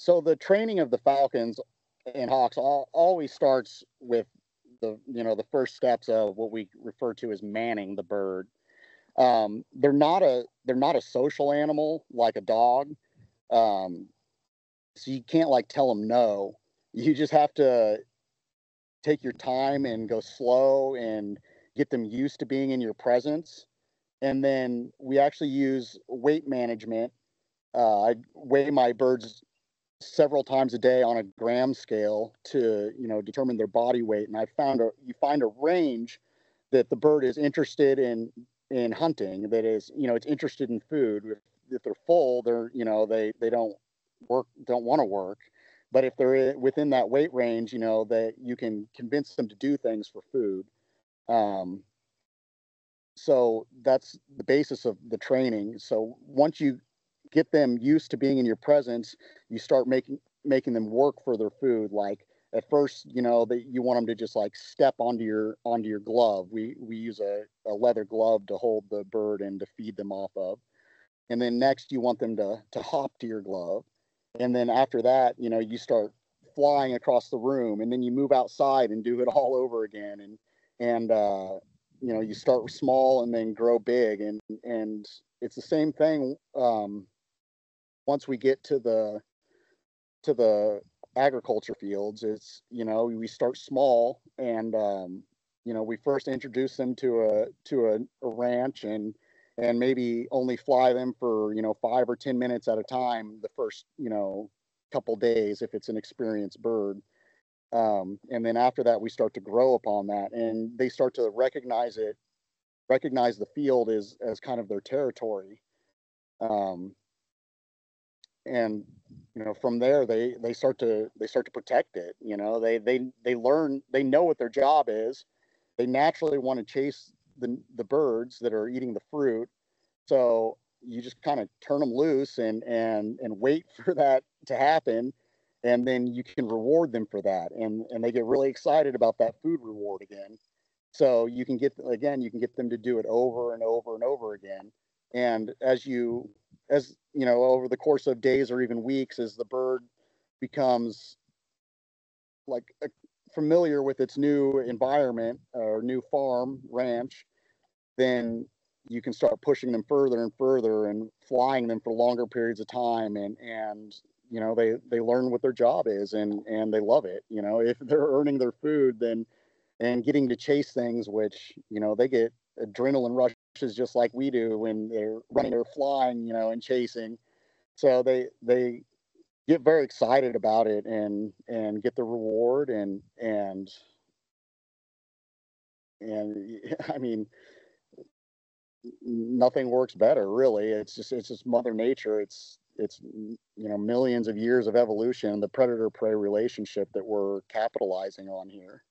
So the training of the falcons and hawks always starts with the first steps of what we refer to as manning the bird. They're not a social animal like a dog. Um, so you can't like tell them no. You just have to take your time and go slow and get them used to being in your presence. And then we actually use weight management. I weigh my birds several times a day on a gram scale to determine their body weight, and I found you find a range that the bird is interested in hunting, that is, it's interested in food. If they're full, they don't want to work. But if they're within that weight range, that you can convince them to do things for food. um, so that's the basis of the training. So once you get them used to being in your presence, you start making them work for their food. Like at first, that you want them to just like step onto your glove. We use a leather glove to hold the bird and to feed them off of. And then next you want them to hop to your glove. And then after that, you start flying across the room, and then you move outside and do it all over again. And you start small and then grow big. And it's the same thing. Once we get to the agriculture fields, it's, we start small. And we first introduce them to a ranch, and maybe only fly them for 5 or 10 minutes at a time the first couple days if it's an experienced bird. And then after that we start to grow upon that, and they start to recognize the field as kind of their territory. um, and from there they start to protect it. They learn, they know what their job is. They naturally want to chase the birds that are eating the fruit. So you just kind of turn them loose and wait for that to happen, and then you can reward them for that, and they get really excited about that food reward again. So you can get them to do it over and over and over again. And as over the course of days or even weeks, as the bird becomes like familiar with its new environment or new farm ranch, then you can start pushing them further and further and flying them for longer periods of time. And they learn what their job is, and they love it. If they're earning their food, then and getting to chase things, which they get adrenaline rushes just like we do when they're running or flying, and chasing. So they get very excited about it, and get the reward. And I mean, nothing works better, really. It's just mother nature. It's millions of years of evolution, the predator prey relationship that we're capitalizing on here.